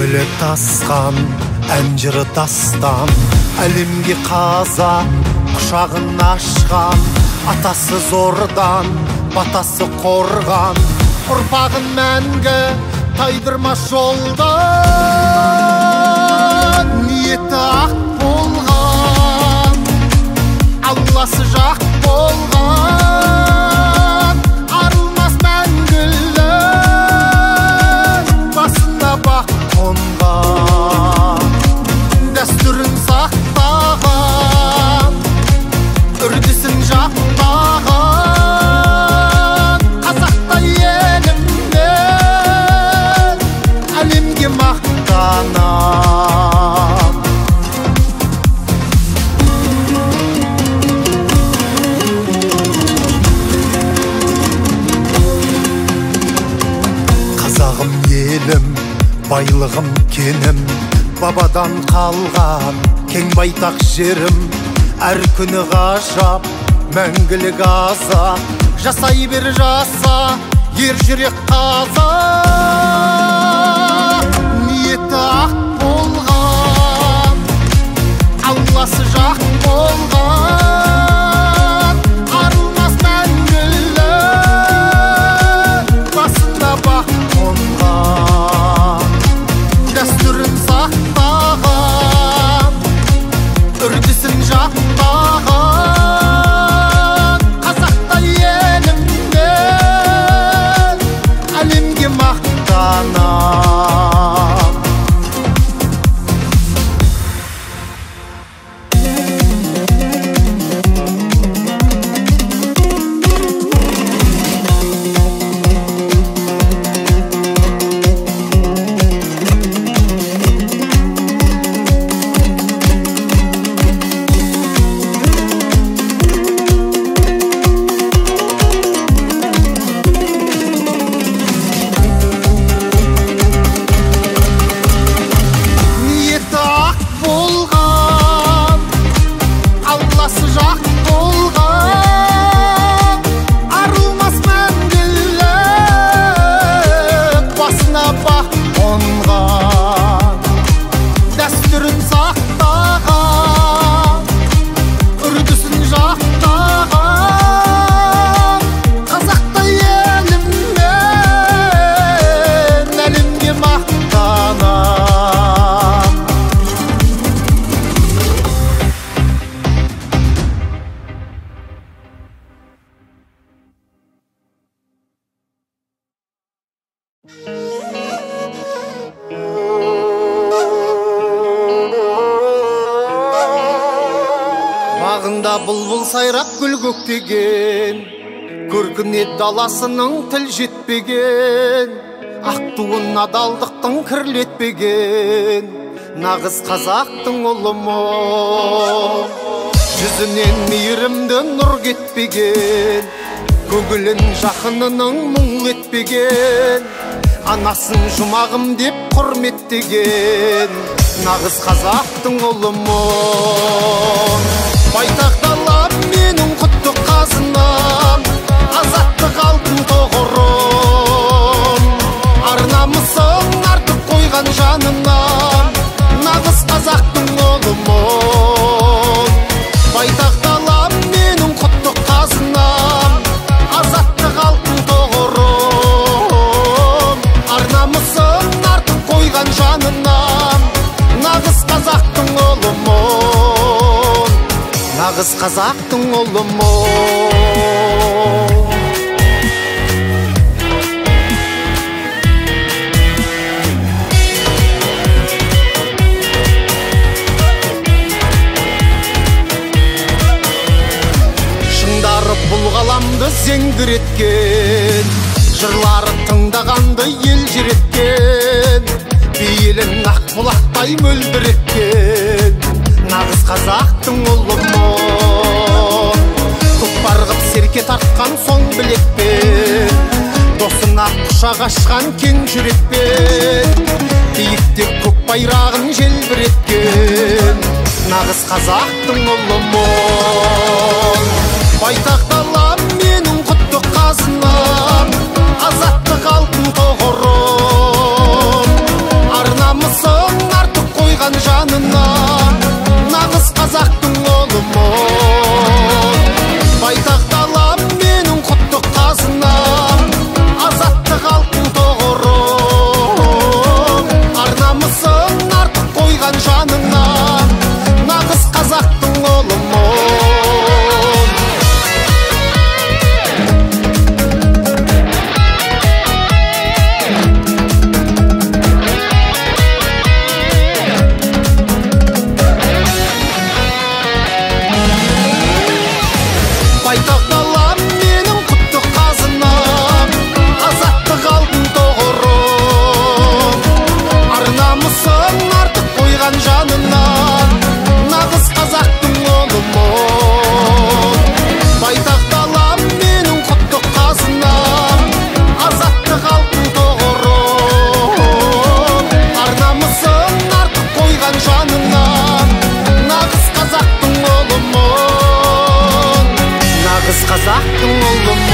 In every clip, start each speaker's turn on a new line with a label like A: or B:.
A: көңілі тасқан әнжірі дастан, әлемге қазақ құшағын ашқан, атасы зордан батасы қорған, ұрпағын мәңгі тайдырмас жолдан. Ниеті ақ болған, алласы жақ болған, арылмас мәңгілік басына бақ қонған, дәстүрін сақтаған, үрдісін жақтаған, қазақтай елімнен әлемге мақтанам. Қазағым елім, байлығым кенім, бабадан қалған кең байтақ жерім, әр күні ғажап мәңгілік аза, жасай бер жаса ер жүрек қазақ. Ниеті ақ болған, алласы жақ болған, арылмас мәңгілік басында бақ қонған, дәстүрін сақтаған, үрдісін жақтаған, қазақтай елімнен әлемге мақтанам. Бағында бұлбұл сайрап гүл көктеген, көркіне даласының тіл жетпеген, ақ туын адалдықтың кірлетпеген, нағыз қазақтың ұлымы, жүзінен мейірімді нұр кетпеген, көгілін жақынының мұң етпеген, анасын жұмағым деп құрметтеген, нағыз қазақтың ұлымы. Байтақ далам менің құтты қазынам, азаттық алтын тұғырым, ар намысын артып қойған жанымнан, нағыз қазақтың ұлымын. Байтақ далам менің құтты қазынам, азаттық алтын тұғырым, ар намысын артып қойған жанымнан, нағыз қазақтың ұлымын, нағыз қазақтың ұлымын. Шыңдары бұл ғаламды зеңгіреткен, жырлары тыңдағанды ел жереткен, бейілін ақ бұлақтай мөлдіреткен, нағыз қазақтың ұлымын. Көкпар қып серке тартқан соң білекпен, досына құшақ ашқан кең жүрекпен, биікте көк байрағын желбіреткен, нағыз қазақтың ұлымын. Байтақ далам менің құтты қазынам, азаттық алтын тұғырым, ар намыс Арнамысың артық қойған жанынан, нағыз қазақтың ұлымын. Байтақ далам менің құтты қазынам, азаттық алтын тұғырым. Арнамысың артық қойған жанынан, нағыз қазақтың ұлымын. Нағыз қазақтың ұлымын.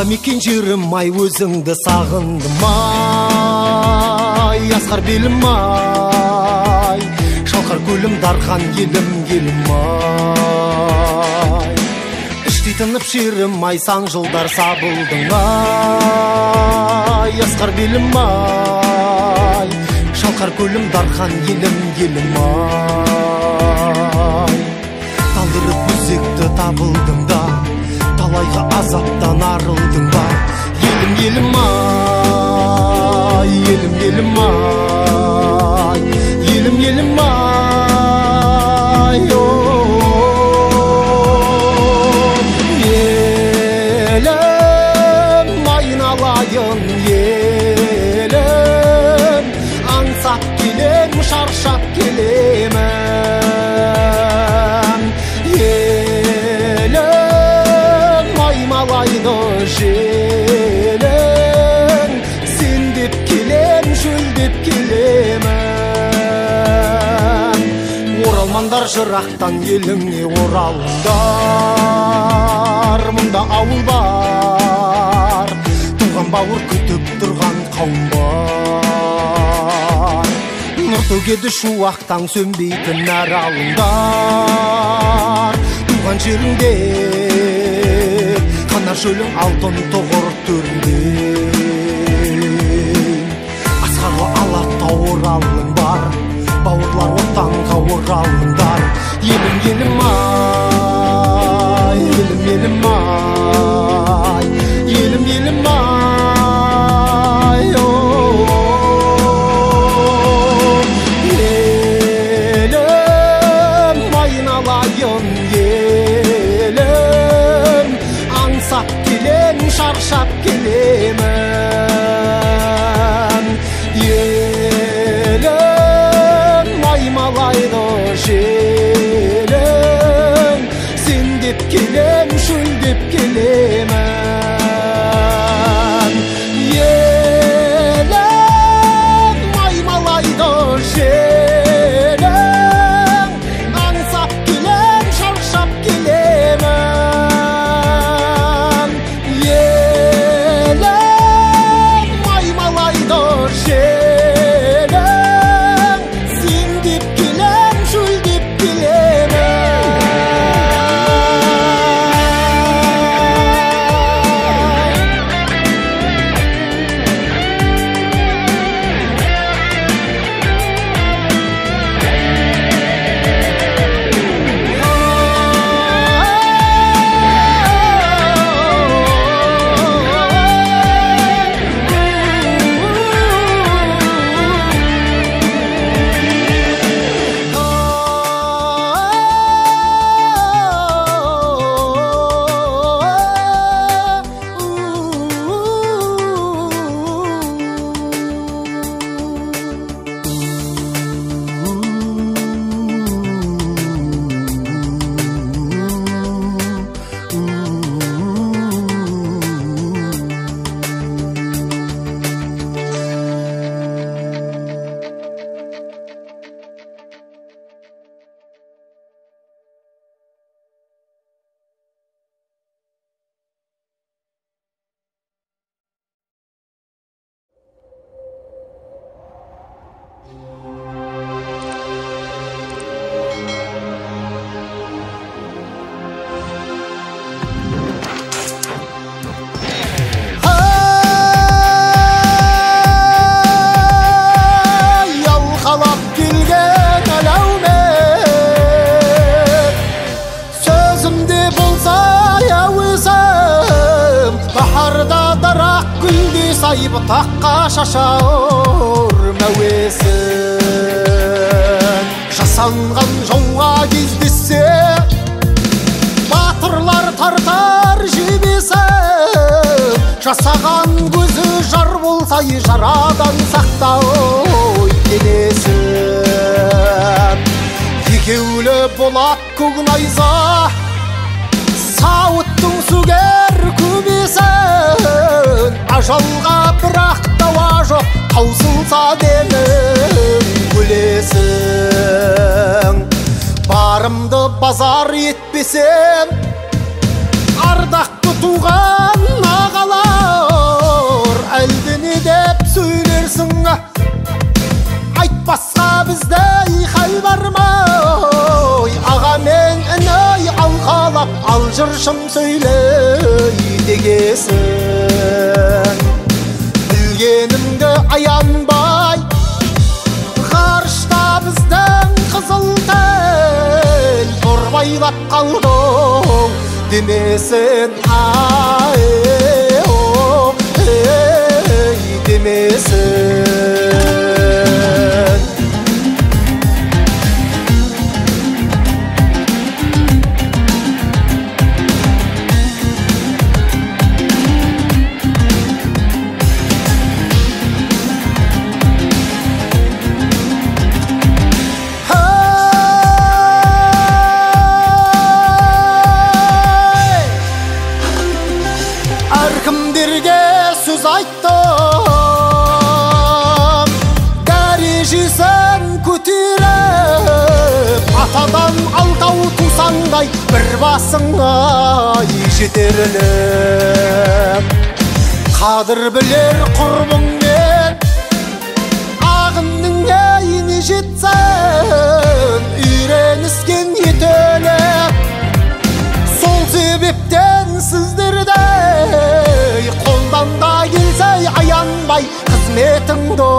A: Мекен жерім ай, өзіңді сағындым ай, асқар белім ай, шалқар көлім дархан елім елім ай. Іштей тынып шерім ай, сан жылдар сабылдың ай, асқар белім ай, шалқар көлім дархан елім елім ай. Талдырып өзекті табылдың да, талайға азаптан арылдың ба, елім елім ай, елім елім ай, елім елім ай, елім айналайын елім, аңсап келем, шаршап келемін, желің, сен деп келем, шөл деп келемін. Оралмандар жырақтан еліңе оралыңдар, мұнда ауыл бар, туған бауыр күтіп тұрған қауым бар. Нұр төгеді шуақтан сөнбейтін нәр алыңдар, туған жеріңде шөлің алтын тұғыр төрінде. Асқарлы алатта оралың бар, бауырлар отанға оралыңдар. Елім елім ай, елім елім ай, елім елім ай, елім айналайын елім, аңсап келем, шаршап келемін, елім аймалайды желің, сен деп келем, шөл деп келемін, елім аймалайды желің, аңсап келем, шаршап келемін. сайып таққа шашар мәуесін. Жасанған жауға кездессе батырлар тартар жебесін. Жасаған көзі жар болса жарадан сақтау денесін. Екеулі болат көк найза сауыттың сүгер көбесін. Ажалға бірақ дауа жоқ, таусылса денің өлесің. Барымды базар етпесем, ардақты туған ағалар, әлде не деп сөйлерсің? Айтпасқа біздей хал бар ма? Аға мен іні алқалап, ал жыршым сөйлей дегесін. Білгенімді аянбай, ғарышта біздің қызыл тел торбайлап қалды демесін. Демесін. Әркімдерге сөз айттым, дәрежесін көтеріп, атадан алтау тусаңдай бір басыңа жетерліп. Қадір білер құрбыңмен ағынның әйіне жетсін, үйреніскен етеліп. Сол себептен сіздерде қолдан да келсе аянбай қызметіңді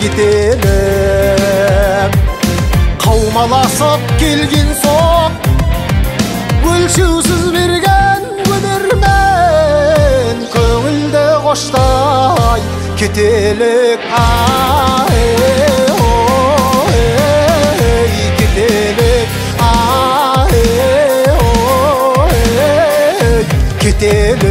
A: етеліп. Қаумаласып келген соң өлшеусіз берген өнермен көңілді қоштай кетелік. Кетелік. Кетелік.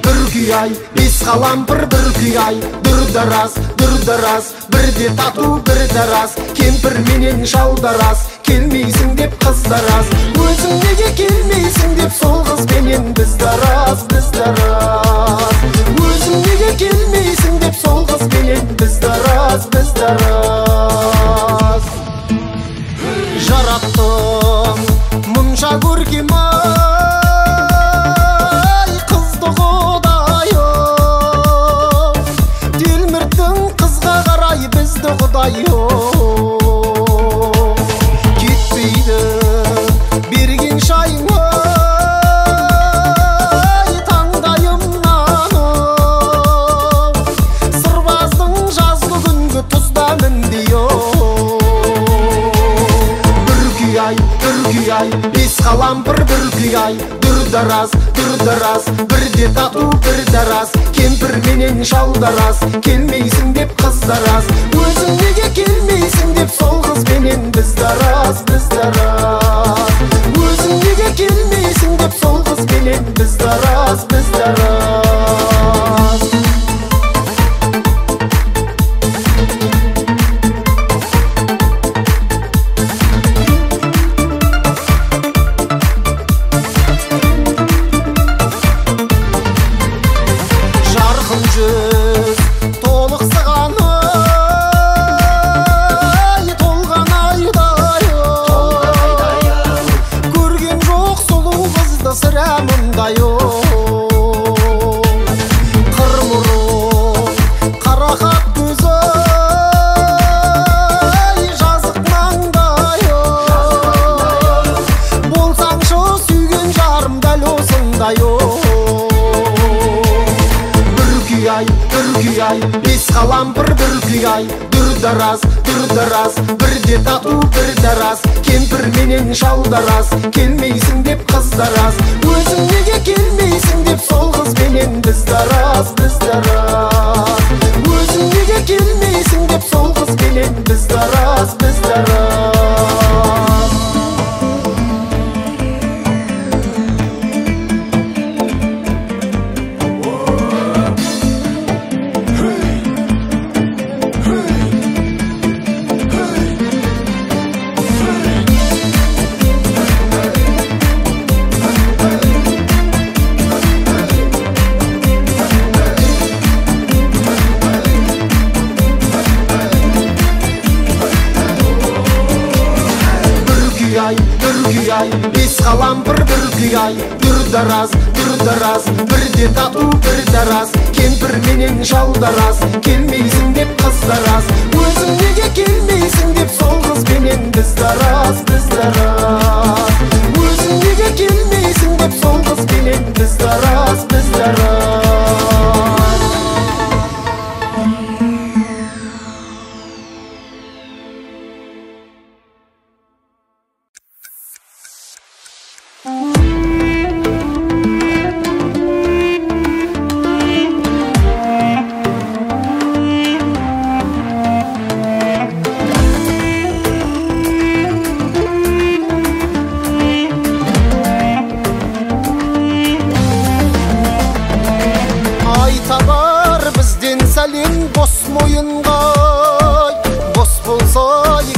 A: Бүркей-ай, бес қалампыр бүркей-ай, дүр-дараз, бірде тату бірдараз. Кемпір менен шалдараз, келмейсің деп қыздараз. Өзің неге келмейсің деп сол қызбенен bizdarаз. Өзің неге келмейсің деп сол қызбенен bizdarаз. Жараттым мұнша көркем-ай, кетпейді берген шайың-ай таңдайымнан. Сырбаздың жазғы күнгі тұзда міндей-ай. Бүркей-ай, бес қалампыр бүркей-ай, дүр-дараз, бірде тату бірдараз. Кемпір менен шалдараз, келмейсің деп қыздараз. Өзің неге келмейсің деп сол қызбенен bizdarаз. Өзің неге келмейсің деп сол қызбенен bizdarаз. Жарқын жүз толықсыған-ай, толған айдай-ай, көрген жоқ сұлу қызды сірә мұндай-ай. ай бес қалампыр бір күй ай дұрдарас бірде тату бірде рас кемпір менен шалдарас келмейсің деп қыздарас өзің неге келмейсің деп сол қызбенен біздарас өзің неге келмейсің деп сол қызбенен біздарас бес қалампыр бір күй ай дұрдарас бірде тату бірде рас кемпір менен шалдарас келмейсің деп қыздарас өзің неге келмейсің деп сол қызбенен біздарас өзің неге келмейсің деп сол қызбенен біздарас бос мойынға бос болса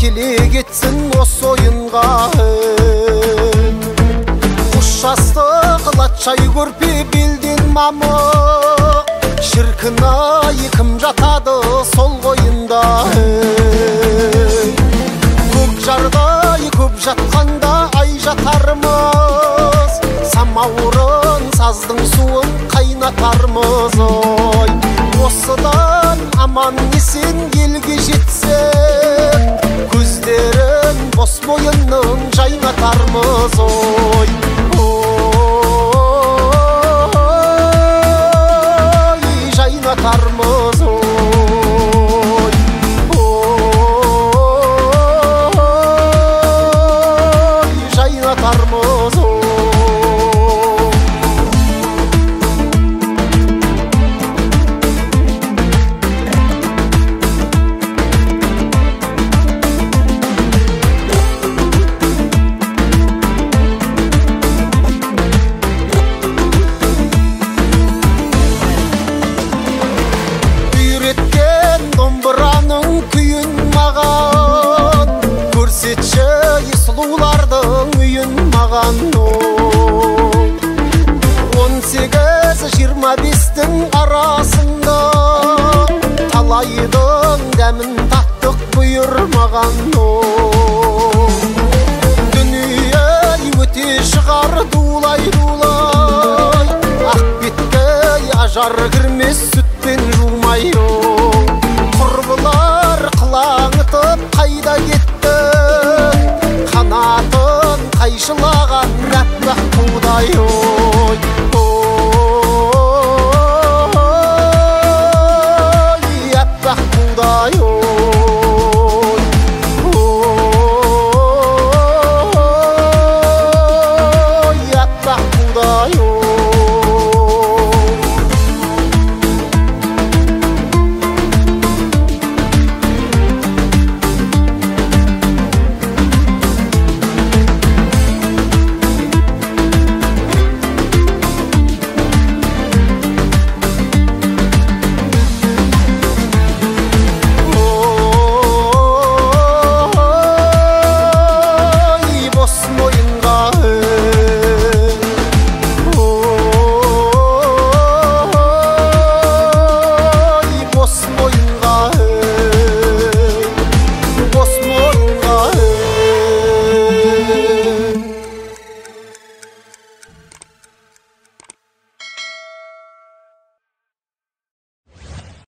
A: келе кетсін осы ойынға құш жастық латшай көрпе белден мамық шіркін-ай кім жатады сол қойында көк жардай көп жатқанда ай жатармыз самаурын саздың суын қайнатармыз ой осыдан аман есен елге жетсек көздерін бос мойынның жайнатармыз ой жайнатармыз жайнатармыз сұлулардың үйін маған 18-25-тің арасында талайдың дәмін таттық бұйырмаған дүние өте шығар дулай ақ бетке ажар кірмес сүтпен